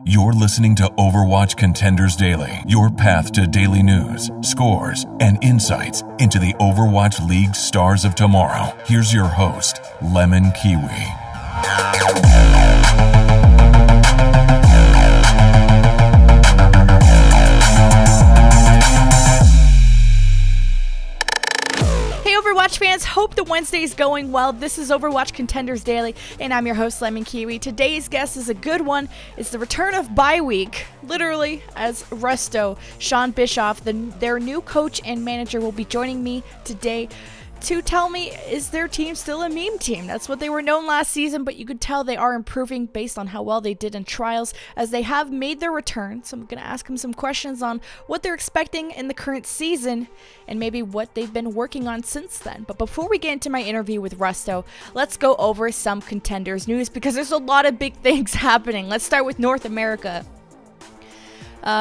You're listening to Overwatch Contenders Daily, your path to daily news, scores, and insights into the Overwatch League stars of tomorrow. Here's your host, LemonKiwi. Overwatch fans, hope the Wednesday is going well. This is Overwatch Contenders Daily, and I'm your host, LemonKiwi. Today's guest is a good one. It's the return of bye week, literally, as Rusto. Shawn Bischoff, their new coach and manager, will be joining me today to tell me, is their team still a meme team? That's what they were known last season, but you could tell they are improving based on how well they did in trials, as they have made their return. So I'm going to ask them some questions on what they're expecting in the current season and maybe what they've been working on since then. But before we get into my interview with Rusto, let's go over some Contenders news because there's a lot of big things happening. Let's start with North America.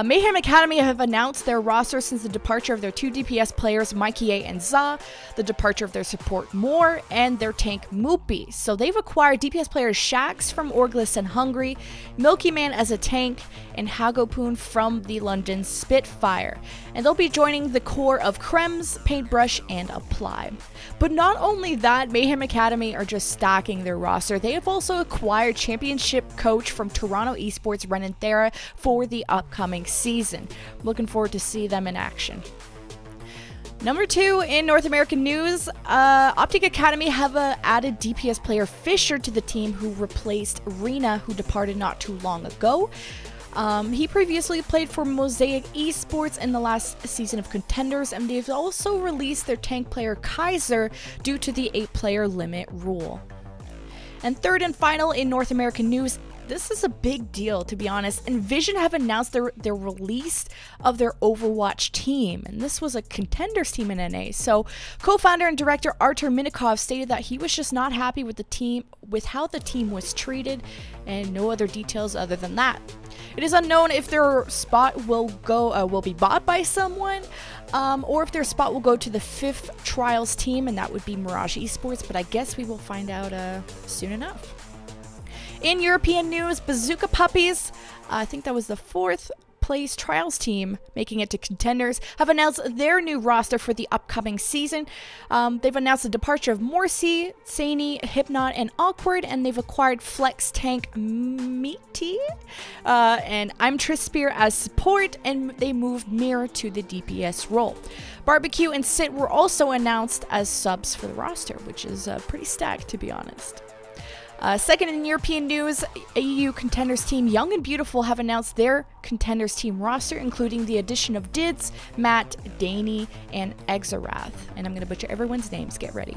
Mayhem Academy have announced their roster since the departure of their two DPS players, MikeA and Za, the departure of their support Moore, and their tank Moopy. So they've acquired DPS players Shax from Orglis and Hungry, Milky Man as a tank, and Hagopoon from the London Spitfire. And they'll be joining the core of Krems, Paintbrush, and Apply. But not only that, Mayhem Academy are just stacking their roster. They have also acquired championship coach from Toronto Esports, Renan Thera, for the upcoming season. Looking forward to see them in action. Number 2 in North American news, Optic Academy have added DPS player Fisher to the team, who replaced Rena, who departed not too long ago. He previously played for Mosaic Esports in the last season of Contenders, and they've also released their tank player Kaiser due to the 8-player limit rule. And third and final in North American news, this is a big deal, to be honest. Envision have announced their release of their Overwatch team, and this was a Contenders team in NA. So, co-founder and director Artur Minikov stated that he was just not happy with the team, with how the team was treated, and no other details other than that. It is unknown if their spot will be bought by someone, or if their spot will go to the 5th Trials team, and that would be Mirage Esports. But I guess we will find out soon enough. In European news, Bazooka Puppies, I think that was the 4th place Trials team making it to Contenders, have announced their new roster for the upcoming season. They've announced the departure of Morsi, Sani, Hypnot, and Awkward, and they've acquired Flex Tank Meaty and I'm Trisphere as support, and they moved Mirror to the DPS role. Barbecue and Sit were also announced as subs for the roster, which is pretty stacked, to be honest. Second in European news, EU Contenders team Young and Beautiful have announced their Contenders team roster, including the addition of Dids, Matt, Danny, and Exarath. And I'm going to butcher everyone's names, get ready.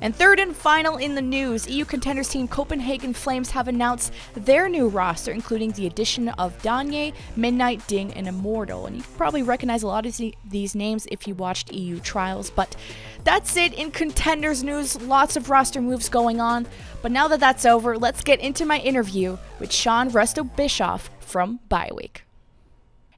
And third and final in the news, EU Contenders team Copenhagen Flames have announced their new roster, including the addition of Danye, Midnight, Ding, and Immortal. And you can probably recognize a lot of these names if you watched EU Trials. But that's it in Contenders news. Lots of roster moves going on. But now that that's over, let's get into my interview with Shawn Rusto Bischoff from Bye Week.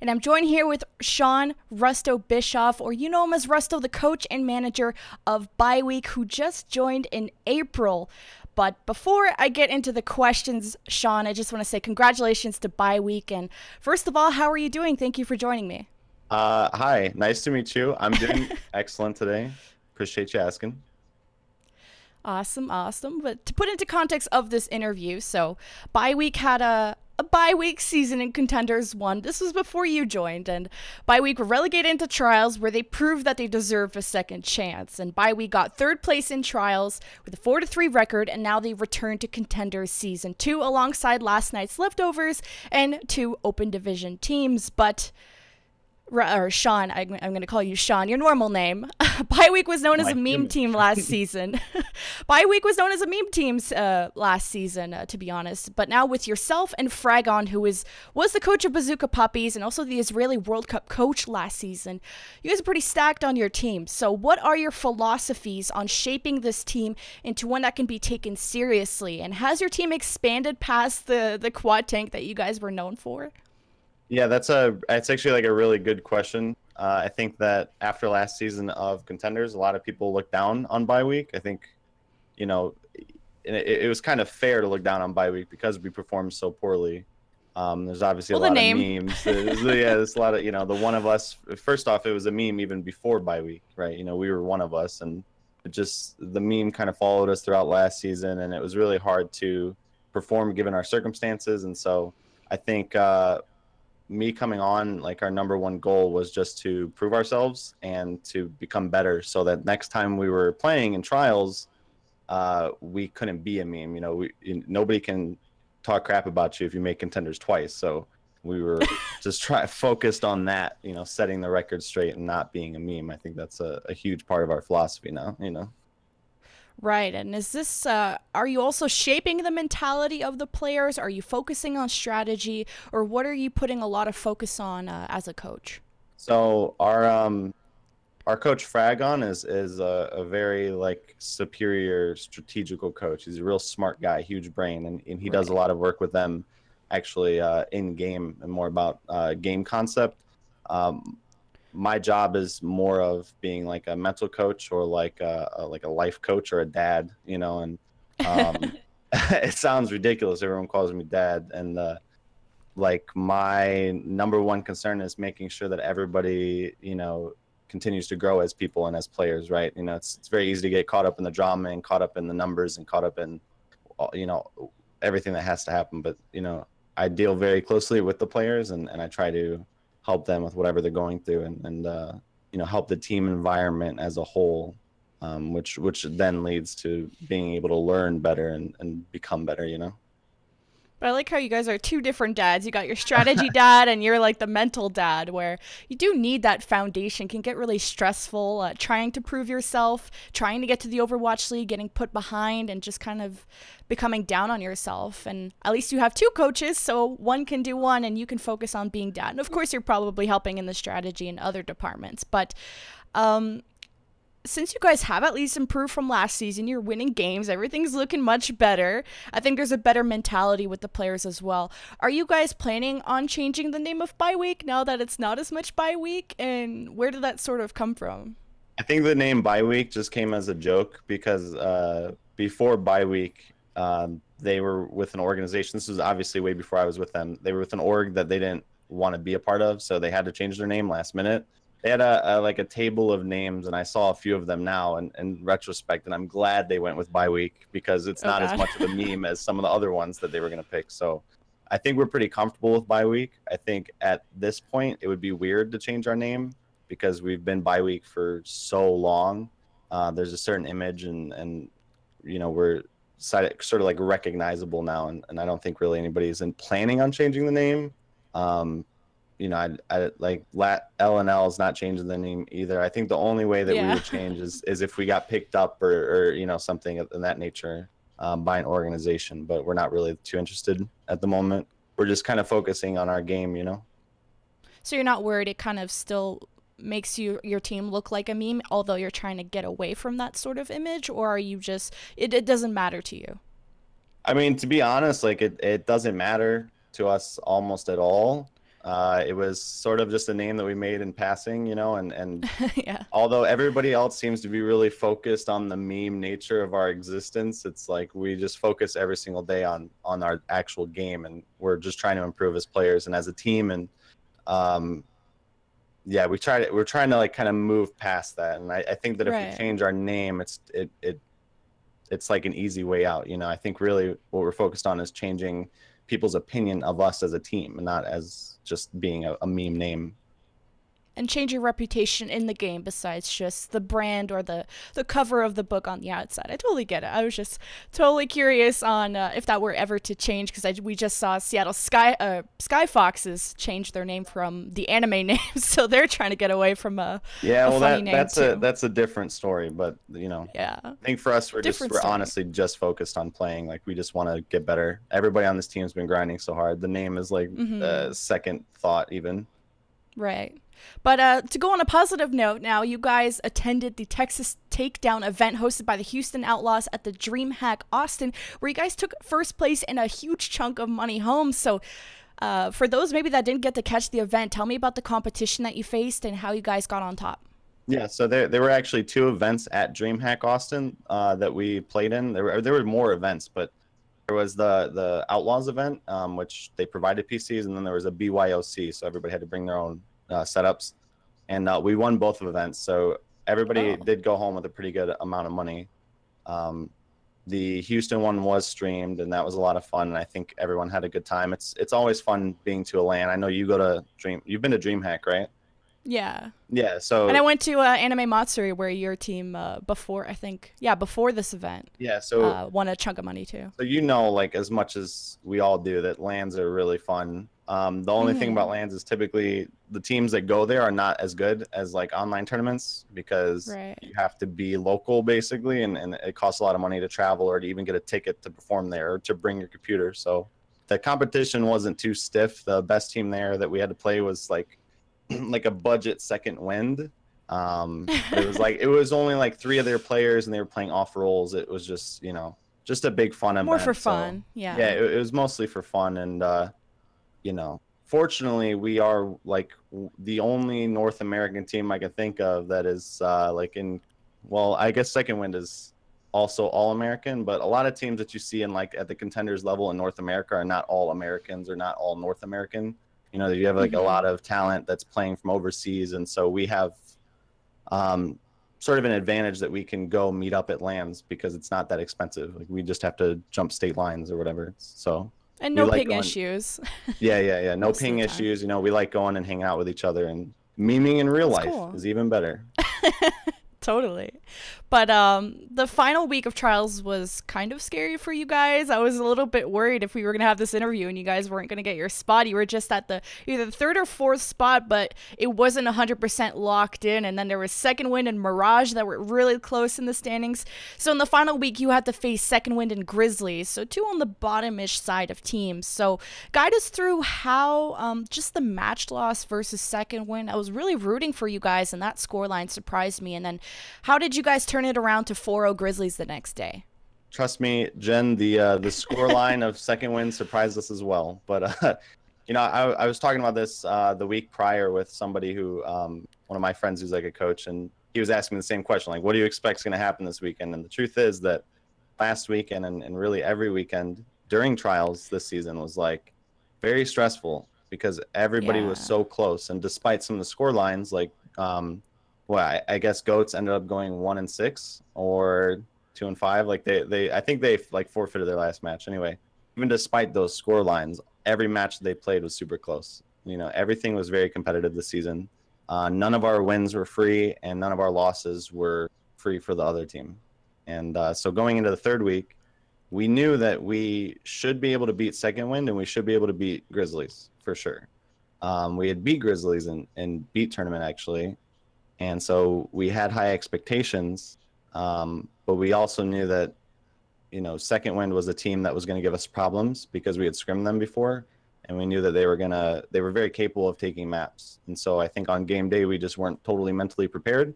And I'm joined here with Shawn Rusto Bischoff, or you know him as Rusto, the coach and manager of Bye Week, who just joined in April. But before I get into the questions, Shawn, I just want to say congratulations to Bye Week. And first of all, how are you doing? Thank you for joining me. Hi, nice to meet you. I'm doing excellent today. Appreciate you asking. Awesome, awesome. But to put into context of this interview, so Bye Week had a bye week season in Contenders 1. This was before you joined, and Bye Week were relegated into Trials, where they proved that they deserve a second chance. And Bye Week got 3rd place in Trials with a 4-3 record, and now they returned to Contenders Season 2 alongside last night's leftovers and 2 open division teams. But Shawn, I'm going to call you Shawn, your normal name. Bye Week was known as a meme team last season. Bye Week was known as a meme team last season, to be honest. But now with yourself and Fragon, who was the coach of Bazooka Puppies and also the Israeli World Cup coach last season, you guys are pretty stacked on your team. So what are your philosophies on shaping this team into one that can be taken seriously? And has your team expanded past the quad tank that you guys were known for? Yeah, that's actually like a really good question. I think that after last season of Contenders, a lot of people looked down on Bye Week. I think, it was kind of fair to look down on Bye Week because we performed so poorly. There's obviously a Well, the lot name. of memes. There's a lot of, the one of us. First off, it was a meme even before bye week, right? We were one of us, and the meme kind of followed us throughout last season, and it was really hard to perform given our circumstances. And so I think me coming on, like, our number one goal was just to prove ourselves and to become better, so that next time we were playing in trials, we couldn't be a meme. Nobody can talk crap about you if you make contenders twice. So we were just focused on that, setting the record straight and not being a meme. I think that's a huge part of our philosophy now. Right. And is this, are you also shaping the mentality of the players? Are you focusing on strategy, or what are you putting a lot of focus on as a coach? So our coach Fragon is a very, like, superior strategical coach. He's a real smart guy, huge brain, and he does a lot of work with them actually in game, and more about game concept. My job is more of being like a mental coach, or like a life coach, or a dad, and it sounds ridiculous. Everyone calls me dad, and like, my number one concern is making sure that everybody, continues to grow as people and as players, right? It's very easy to get caught up in the drama and caught up in the numbers and caught up in, everything that has to happen. But, I deal very closely with the players, and I try to help them with whatever they're going through, and help the team environment as a whole, which then leads to being able to learn better and become better. But I like how you guys are two different dads. You got your strategy dad, and you're like the mental dad, where you do need that foundation. It can get really stressful, trying to prove yourself, trying to get to the Overwatch League, getting put behind, and just kind of becoming down on yourself. And at least you have two coaches, so one can do one, and you can focus on being dad. And of course, you're probably helping in the strategy and other departments. But since you guys have at least improved from last season, you're winning games, everything's looking much better. I think there's a better mentality with the players as well. Are you guys planning on changing the name of bye week now that it's not as much bye week? And where did that sort of come from? I think the name bye week just came as a joke, because before bye week, they were with an organization. This was obviously way before I was with them. They were with an org that they didn't want to be a part of, so they had to change their name last minute. They had a table of names, and I saw a few of them now in retrospect, and I'm glad they went with bye week, because it's not as much of a meme as some of the other ones that they were going to pick. So I think we're pretty comfortable with bye week. I think at this point it would be weird to change our name, because we've been bye week for so long. There's a certain image, and we're sort of like recognizable now, and I don't think really anybody is planning on changing the name. I like L&L is not changing the name either. I think the only way that we would change is if we got picked up or something in that nature by an organization. But we're not really too interested at the moment. We're just kind of focusing on our game, So you're not worried it kind of still makes your team look like a meme, although you're trying to get away from that sort of image? Or are you just, it doesn't matter to you? I mean, to be honest, like, it doesn't matter to us almost at all. It was sort of just a name that we made in passing, and yeah. Although everybody else seems to be really focused on the meme nature of our existence, it's like we just focus every single day on our actual game, and we're just trying to improve as players and as a team. And we're trying to like kind of move past that. And I think that if we change our name, it's like an easy way out. I think really what we're focused on is changing people's opinion of us as a team, and not as just being a meme name. And change your reputation in the game besides just the brand or the cover of the book on the outside. I totally get it. I was just totally curious on if that were ever to change, because we just saw Seattle Sky Foxes change their name from the anime name, so they're trying to get away from a funny name that's a different story. But I think for us, we're honestly just focused on playing. Like, we just want to get better. Everybody on this team's been grinding so hard. The name is like second thought even. Right. But to go on a positive note now, you guys attended the Texas Takedown event hosted by the Houston Outlaws at the DreamHack Austin, where you guys took first place and a huge chunk of money home. So for those maybe that didn't get to catch the event, tell me about the competition that you faced and how you guys got on top. Yeah, so there were actually 2 events at DreamHack Austin that we played in. There were more events, but There was the Outlaws event, which they provided PCs, and then there was a BYOC, so everybody had to bring their own setups, and we won both events. So everybody did go home with a pretty good amount of money. The Houston one was streamed, and that was a lot of fun. And I think everyone had a good time. It's always fun being to a LAN. I know you go to You've been to DreamHack, right? Yeah. Yeah. So. And I went to Anime Matsuri, where your team before this event. Yeah. So won a chunk of money too. So like as much as we all do, that LANs are really fun. The only thing about LANs is typically the teams that go there are not as good as like online tournaments, because you have to be local basically, and it costs a lot of money to travel or to even get a ticket to perform there or to bring your computer. So the competition wasn't too stiff. The best team there that we had to play was like a budget Second Wind. It was only like 3 of their players, and they were playing off roles. It was just just a big fun event. More for fun. Yeah, it was mostly for fun. And fortunately, we are like the only North American team I can think of that is I guess Second Wind is also all American, but a lot of teams that you see in like at the contenders level in North America are not all Americans or not all North American. You have like a lot of talent that's playing from overseas, and so we have sort of an advantage that we can go meet up at LANs because it's not that expensive. Like we just have to jump state lines or whatever. So. And no ping issues. Yeah. No ping issues. We like going and hanging out with each other, and memeing in real life is even better. Totally. But the final week of trials was kind of scary for you guys. I was a little bit worried if we were going to have this interview and you guys weren't going to get your spot. You were just at either the 3rd or 4th spot, but it wasn't 100% locked in. And then there was Second Wind and Mirage that were really close in the standings. So in the final week, you had to face Second Wind and Grizzlies, so 2 on the bottom-ish side of teams. So guide us through how just the match loss versus Second Wind. I was really rooting for you guys, and that scoreline surprised me. And then how did you guys turn it around to 4-0 Grizzlies the next day? Trust me, Jen, the score line of Second Wind surprised us as well. But I was talking about this the week prior with somebody who one of my friends who's like a coach, and he was asking me the same question, like, what do you expect is going to happen this weekend? And the truth is that last weekend and really every weekend during trials this season was like very stressful because everybody was so close. And despite some of the score lines, like I guess Goats ended up going 1-6 or 2-5. Like I think they like forfeited their last match anyway. Even despite those score lines, every match they played was super close. Everything was very competitive this season. None of our wins were free, and none of our losses were free for the other team. And so going into the 3rd week, we knew that we should be able to beat Second Wind, and we should be able to beat Grizzlies for sure. We had beat Grizzlies and beat Tournament actually. And so we had high expectations, but we also knew that, Second Wind was a team that was going to give us problems because we had scrimmed them before, and we knew that they were very capable of taking maps. And so I think on game day, we just weren't totally mentally prepared,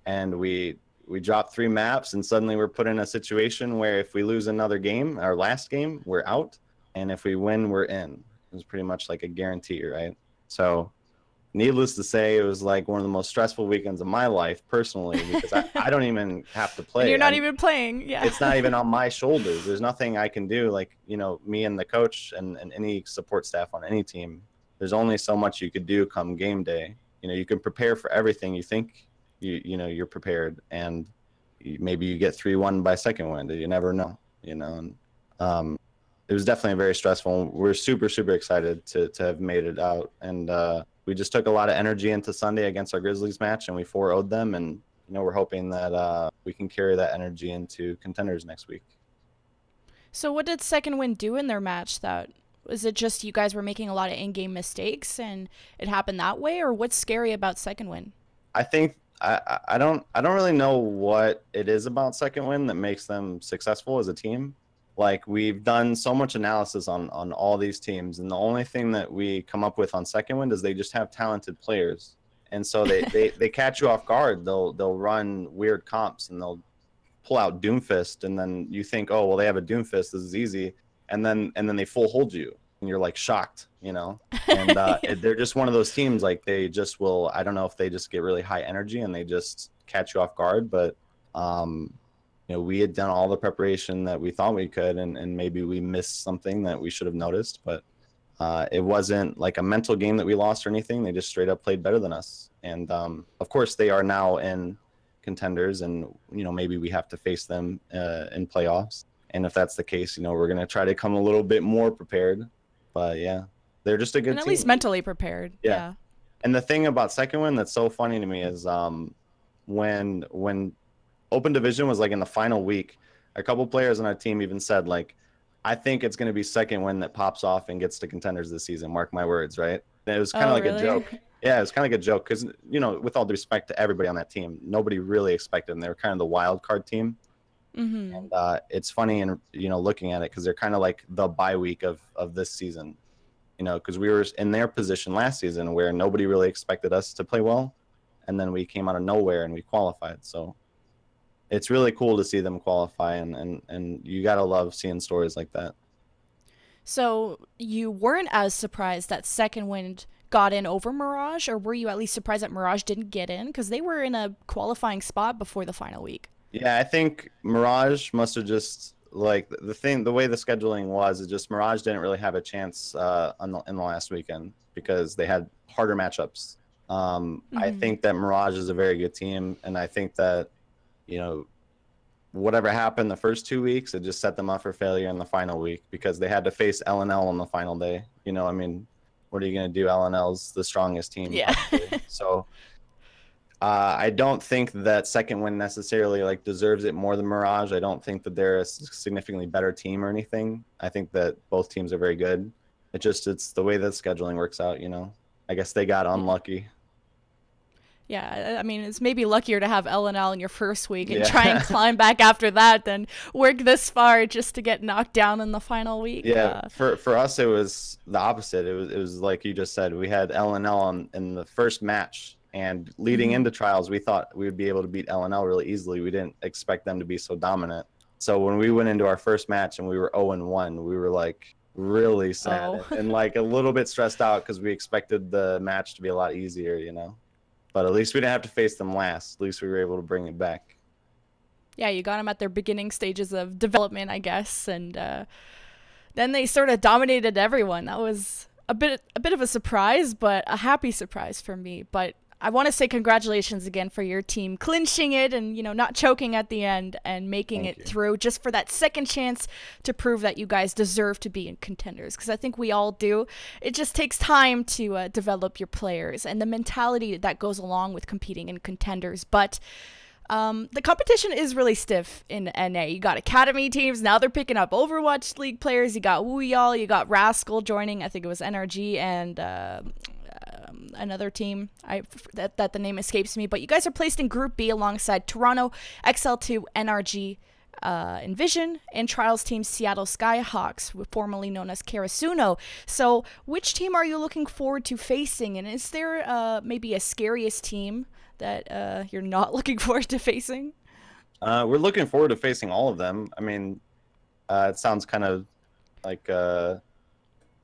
and we dropped 3 maps, and suddenly we're put in a situation where if we lose another game, our last game, we're out, and if we win, we're in. It was pretty much like a guarantee, right? So needless to say, it was like one of the most stressful weekends of my life personally, because I don't even have to play. And you're not even playing. Yeah. It's not even on my shoulders. There's nothing I can do. Like, me and the coach and any support staff on any team, there's only so much you could do come game day. You can prepare for everything. You think you're prepared, and maybe you get 3-1 by Second Wind. You never know, and it was definitely very stressful. We're super, super excited to have made it out. And, we just took a lot of energy into Sunday against our Grizzlies match, and we 4-0'd them. And, we're hoping that we can carry that energy into Contenders next week. So what did Second Wind do in their match? Was it just you guys were making a lot of in-game mistakes and it happened that way? Or what's scary about Second Wind? I think I don't really know what it is about Second Wind that makes them successful as a team. Like, we've done so much analysis on all these teams, and the only thing that we come up with on Second Wind is they just have talented players, and so they catch you off guard. They'll run weird comps, and they'll pull out Doomfist, and then you think, oh well, they have a Doomfist, this is easy, and then they full hold you, and you're like shocked, And they're just one of those teams, like they just will. I don't know if they just get really high energy and they just catch you off guard, but we had done all the preparation that we thought we could, and maybe we missed something that we should have noticed, but it wasn't like a mental game that we lost or anything. They just straight up played better than us. And of course, they are now in Contenders, and maybe we have to face them in playoffs. And if that's the case, we're going to try to come a little bit more prepared. But yeah, they're just a good team. At least mentally prepared. Yeah. And the thing about second win that's so funny to me is when Open Division was like in the final week, a couple players on our team even said, like, I think it's going to be second win that pops off and gets to Contenders this season. Mark my words, right? And it was kind of like really? a joke. Yeah, it was kind of like a joke because, with all due respect to everybody on that team, nobody really expected them. They were kind of the wild card team. Mm-hmm. And it's funny, and looking at it, because they're kind of like the bye week of this season, because we were in their position last season where nobody really expected us to play well, and then we came out of nowhere and we qualified. So it's really cool to see them qualify, and you gotta love seeing stories like that. So you weren't as surprised that Second Wind got in over Mirage, or were you at least surprised that Mirage didn't get in? Because they were in a qualifying spot before the final week. Yeah, I think Mirage must have just, like, the way the scheduling was, is just Mirage didn't really have a chance in the last weekend because they had harder matchups. I think that Mirage is a very good team, and I think that, whatever happened the first 2 weeks, it just set them up for failure in the final week because they had to face LNL on the final day. What are you going to do? LNL's the strongest team. Yeah. So I don't think that Second Wind necessarily deserves it more than Mirage. I don't think that they're a significantly better team or anything. I think that both teams are very good. It's the way that scheduling works out, I guess they got unlucky. Yeah, I mean, it's maybe luckier to have LNL in your first week and try and climb back after that than work this far just to get knocked down in the final week. Yeah, for us, it was the opposite. It was like you just said. We had LNL in the first match, and leading into trials, we thought we would be able to beat LNL really easily. We didn't expect them to be so dominant. So when we went into our first match and we were 0-1, we were really sad and a little bit stressed out because we expected the match to be a lot easier, But at least we didn't have to face them last. At least we were able to bring it back. Yeah, you got them at their beginning stages of development, I guess, and then they sort of dominated everyone. That was a bit of a surprise, but a happy surprise for me. But I want to say congratulations again for your team clinching it and, not choking at the end and making it through just for that second chance to prove that you guys deserve to be in Contenders. Because I think we all do. It just takes time to develop your players and the mentality that goes along with competing in Contenders. But the competition is really stiff in NA. You got Academy teams. Now they're picking up Overwatch League players. You got Wooyall. You got Rascal joining. I think it was NRG and another team that the name escapes me, but you guys are placed in Group B alongside Toronto, XL2, NRG, Envision, and Trials team Seattle Skyhawks, formerly known as Karasuno. So which team are you looking forward to facing, and is there maybe a scariest team that you're not looking forward to facing? We're looking forward to facing all of them. I mean, it sounds kind of like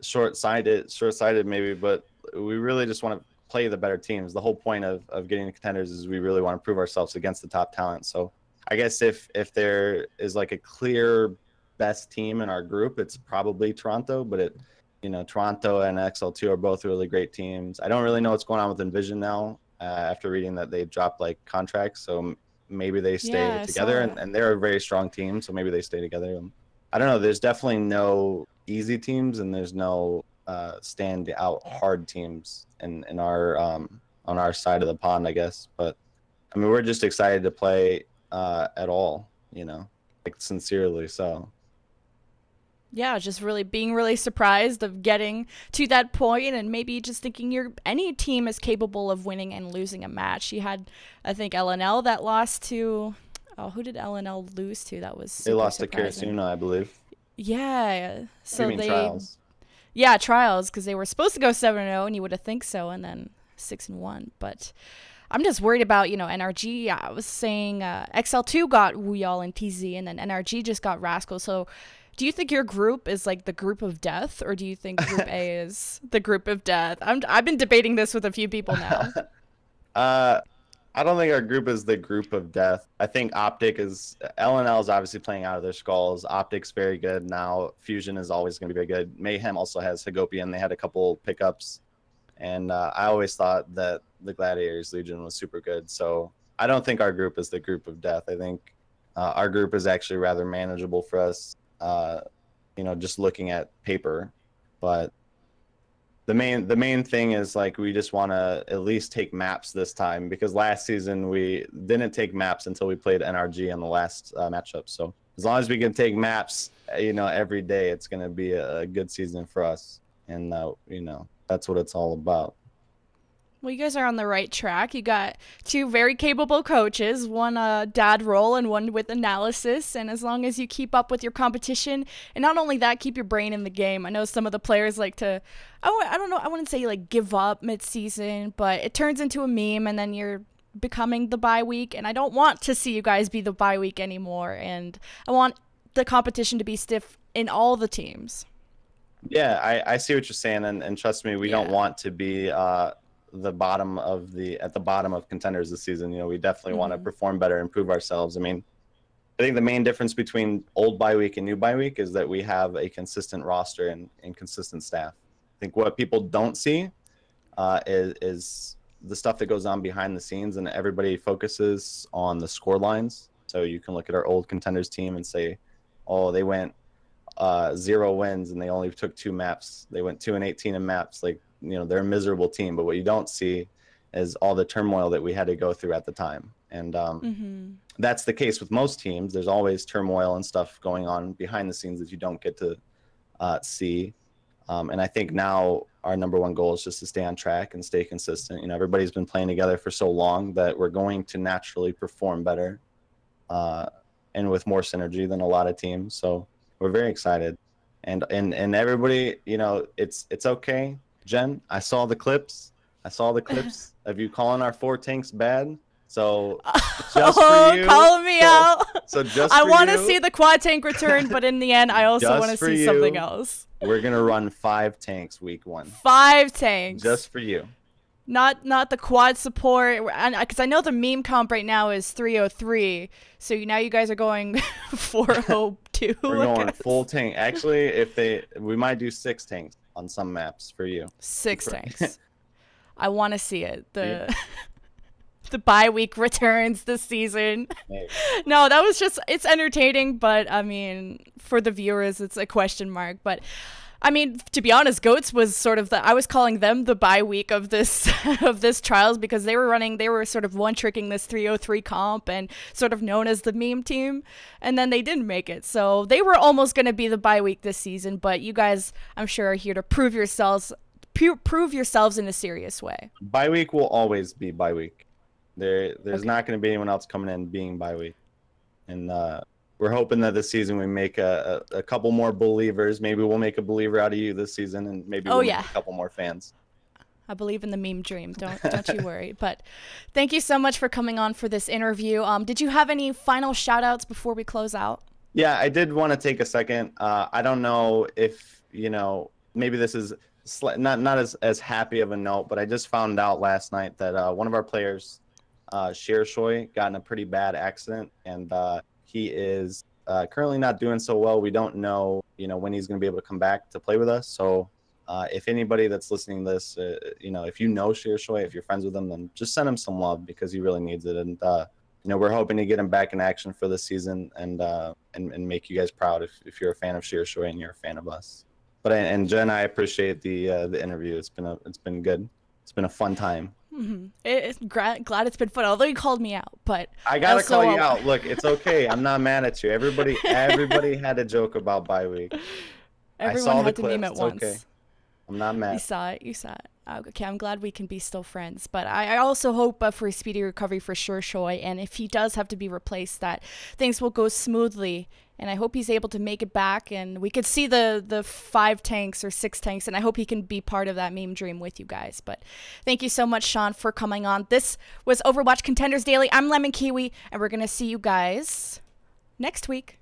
short-sighted maybe, but we really just want to play the better teams. The whole point of getting to Contenders is we really want to prove ourselves against the top talent. So I guess if there is a clear best team in our group, it's probably Toronto, but Toronto and XL2 are both really great teams. I don't really know what's going on with Envision now after reading that they've dropped contracts. So maybe they stay together and they're a very strong team. So maybe they stay together. I don't know. There's definitely no easy teams and there's no stand out hard teams in our on our side of the pond, I guess. But I mean, we're just excited to play at all, sincerely. So yeah, just really being really surprised of getting to that point and maybe just thinking any team is capable of winning and losing a match. You had, I think, LNL that lost to who did LNL lose to? That was they lost to Karasuno, I believe. Yeah, so Trials. Yeah, Trials, because they were supposed to go 7-0, and you would have think so, and then 6-1. But I'm just worried about, NRG. I was saying XL2 got Wooyall and TZ, and then NRG just got Rascal. So do you think your group is the group of death, or do you think Group A is the group of death? I've been debating this with a few people now. I don't think our group is the group of death. I think Optic is LNL is obviously playing out of their skulls. Optic's very good now. Fusion is always going to be very good. Mayhem also has Hagopian. They had a couple pickups, and I always thought that the Gladiators Legion was super good. So I don't think our group is the group of death. I think our group is actually rather manageable for us. You know, just looking at paper, but the main thing is like we just want to at least take maps this time, because last season we didn't take maps until we played NRG in the last matchup. So as long as we can take maps, you know, every day, it's going to be a good season for us, and you know, that's what it's all about. Well, you guys are on the right track. You got two very capable coaches, one dad role and one with analysis. And as long as you keep up with your competition, and not only that, keep your brain in the game. I know some of the players like to, I don't know, I wouldn't say like give up mid-season, but it turns into a meme and then you're becoming the bye week. And I don't want to see you guys be the bye week anymore. And I want the competition to be stiff in all the teams. Yeah, I see what you're saying. And trust me, we don't want to be at the bottom of contenders this season. You know, we definitely want to perform better, improve ourselves. I mean, I think the main difference between old bye week and new bye week is that we have a consistent roster and consistent staff. I think what people don't see is the stuff that goes on behind the scenes, and everybody focuses on the score lines. So you can look at our old contenders team and say, oh, they went 0 wins and they only took 2 maps. They went 2-18 in maps. Like, you know, they're a miserable team. But what you don't see is all the turmoil that we had to go through at the time. And that's the case with most teams. There's always turmoil and stuff going on behind the scenes that you don't get to see. And I think now our #1 goal is just to stay on track and stay consistent. You know, everybody's been playing together for so long that we're going to naturally perform better and with more synergy than a lot of teams. So we're very excited. And everybody, you know, it's okay. Jen, I saw the clips. Of you calling our 4 tanks bad. So just for you, calling me out. So just I want to you, see the quad tank return, but in the end, I also want to see something else. We're gonna run 5 tanks week 1. 5 tanks. Just for you. Not the quad support, because I know the meme comp right now is 303. So now you guys are going 402. We're going full tank. Actually, we might do 6 tanks on some maps for you. 6 tanks. I want to see it. The bye week returns this season. Maybe. No, that was just, it's entertaining, but I mean, for the viewers, it's a question mark. But I mean, to be honest, Goats was sort of I was calling them the bye week of this trials, because they were sort of one-tricking this 303 comp and sort of known as the meme team, and then they didn't make it. So they were almost going to be the bye week this season, but you guys, I'm sure, are here to prove yourselves in a serious way. Bye week will always be bye week. There's not going to be anyone else coming in being bye week. And we're hoping that this season we make a couple more believers. Maybe we'll make a believer out of you this season, and maybe we'll make a couple more fans. I believe in the meme dream. Don't you worry. But thank you so much for coming on for this interview. Did you have any final shout outs before we close out? Yeah, I did want to take a second. I don't know if, you know, maybe this is not as happy of a note, but I just found out last night that one of our players, Shoy, got in a pretty bad accident, and he is currently not doing so well. We don't know, you know, when he's going to be able to come back to play with us. So if anybody that's listening to this, you know, if you know Shoy, if you're friends with him, then just send him some love, because he really needs it. And you know, we're hoping to get him back in action for this season, and make you guys proud if you're a fan of Shoy and you're a fan of us. But and Jen, I appreciate the interview. It's been good. It's been a fun time. Glad it's been fun. Although you called me out, but I gotta call you out. Look, it's okay. I'm not mad at you. Everybody had a joke about bye week. Everyone I saw had the to meme clips. it It's once. okay. I'm not mad. You saw it. Okay, I'm glad we can be still friends. But I also hope for a speedy recovery for Shoy, and if he does have to be replaced, that things will go smoothly. And I hope he's able to make it back, and we could see the 5 tanks or 6 tanks, and I hope he can be part of that meme dream with you guys. But thank you so much, Shawn, for coming on. This was Overwatch Contenders Daily. I'm LemonKiwi, and we're going to see you guys next week.